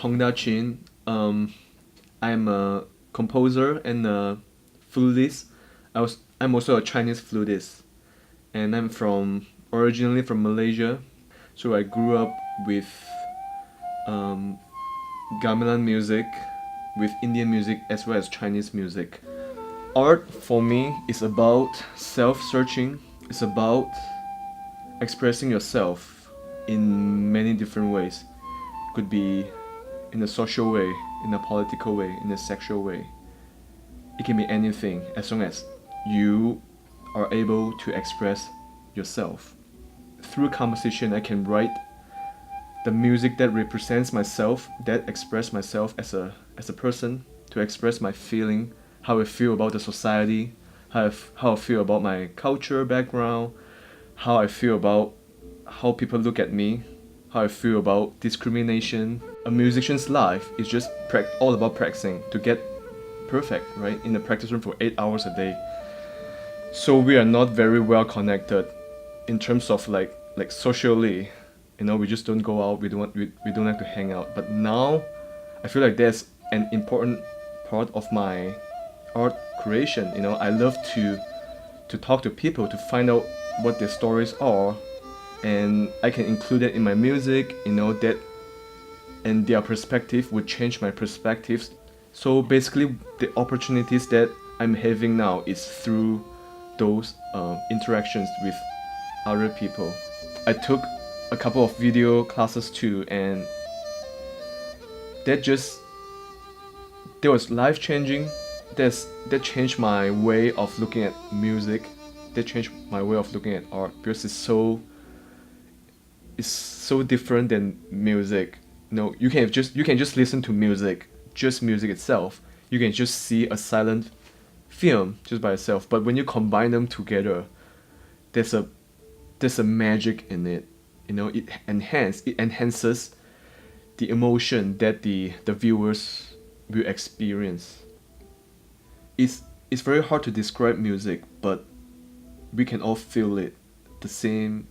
Hong Da Chin. I'm a composer and a flutist. I'm also a Chinese flutist, and I'm from originally from Malaysia. So I grew up with um, gamelan music, with Indian music as well as Chinese music. Art for me is about self-searching. It's about expressing yourself in many different ways. Could be in a social way, in a political way, in a sexual way. It can be anything as long as you are able to express yourself. Through composition, I can write the music that represents myself, that express myself as a person, to express my feeling, how I feel about the society, how I feel about my culture background, how I feel about how people look at me, how I feel about discrimination. A musician's life is just all about practicing to get perfect, right? In the practice room for 8 hours a day. So we are not very well connected in terms of like socially. We just don't go out. We don't like to hang out. But now, I feel like that's an important part of my art creation. I love to talk to people to find out what their stories are, and I can include it in my music. That and their perspective would change my perspectives. So basically, the opportunities that I'm having now is through those interactions with other people. I took a couple of video classes too, and that just that was life changing. That changed my way of looking at music. That changed my way of looking at art because it's so different than music. You can just listen to music, just music itself. You can just see a silent film just by itself. But when you combine them together, there's a there's a magic in it. It enhances the emotion that the viewers will experience. It's very hard to describe music, but we can all feel it, the same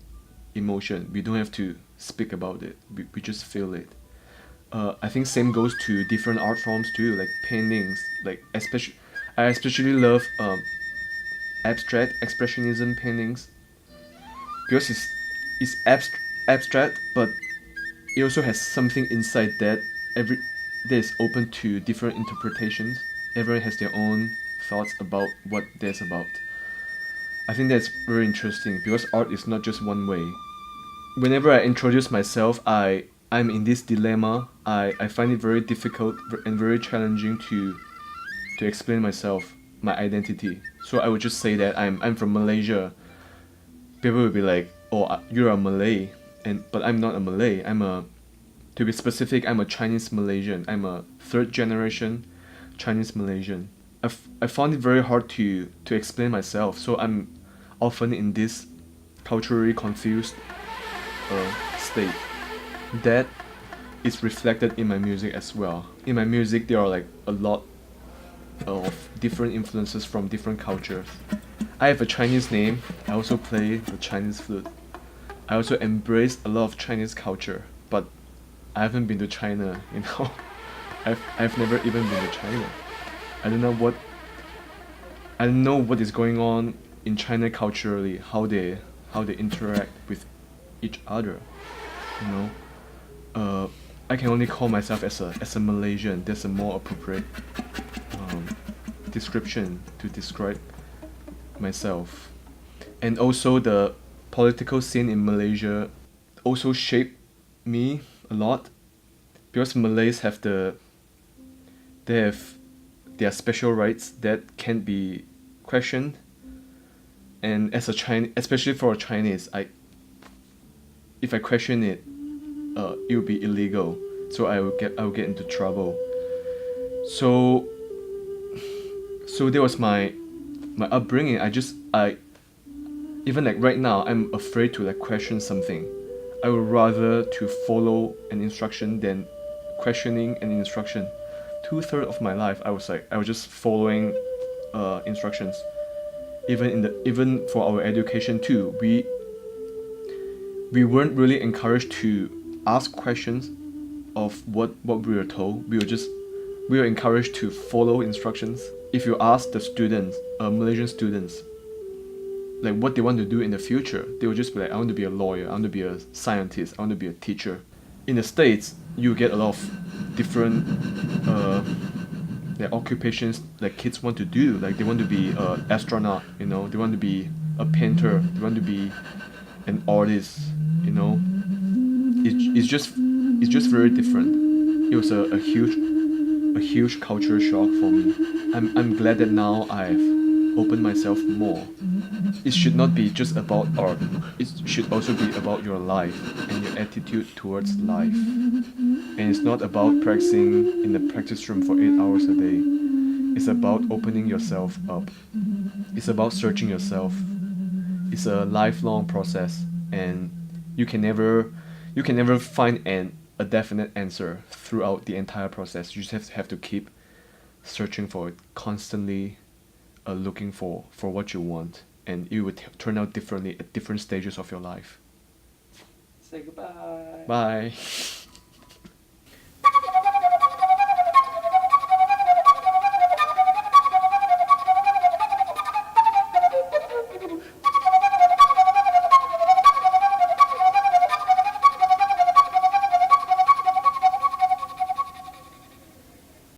emotion. We don't have to speak about it. We just feel it. I think same goes to different art forms too, like paintings. I especially love abstract expressionism paintings because it's abstract, but it also has something inside that is open to different interpretations. Everyone has their own thoughts about what that's about. I think that's very interesting because art is not just one way. Whenever I introduce myself, I'm in this dilemma. I find it very difficult and very challenging to explain myself, my identity. So I would just say that I'm from Malaysia. People will be like, "Oh, you're a Malay," but I'm not a Malay. To be specific, I'm a Chinese Malaysian. I'm a third generation Chinese Malaysian. I found it very hard to explain myself, so I'm often in this culturally confused state. That is reflected in my music as well. In my music, there are like a lot of different influences from different cultures. I have a Chinese name. I also play the Chinese flute. I also embrace a lot of Chinese culture, but I haven't been to China. I've never even been to China. I don't know what I don't know what is going on in China culturally, how they interact with each other. You know, uh, I can only call myself as a Malaysian. That's a more appropriate um, description to describe myself. And also the political scene in Malaysia also shaped me a lot because Malays they have their special rights that can't be questioned. And as a Chinese, especially for a Chinese, if I question it, it would be illegal. So I will get into trouble. So that was my upbringing. I even like right now, I'm afraid to like question something. I would rather to follow an instruction than questioning an instruction. 2/3 of my life, I was just following instructions. Even for our education too, we weren't really encouraged to ask questions of what we were told. We were encouraged to follow instructions. If you ask the students, Malaysian students, like what they want to do in the future, they will just be like, I want to be a lawyer, I want to be a scientist, I want to be a teacher. In the States, you get a lot of different occupations that kids want to do. Like they want to be an astronaut, you know, they want to be a painter, they want to be an artist, you know. It's just very different. It was a huge culture shock for me. I'm glad that now I've opened myself more. It should not be just about art. It should also be about your life and your attitude towards life. And it's not about practicing in the practice room for 8 hours a day. It's about opening yourself up. It's about searching yourself. It's a lifelong process, and you can never find a definite answer throughout the entire process. You just have to keep searching for it, constantly looking for what you want, and it would turn out differently at different stages of your life. Say goodbye. Bye.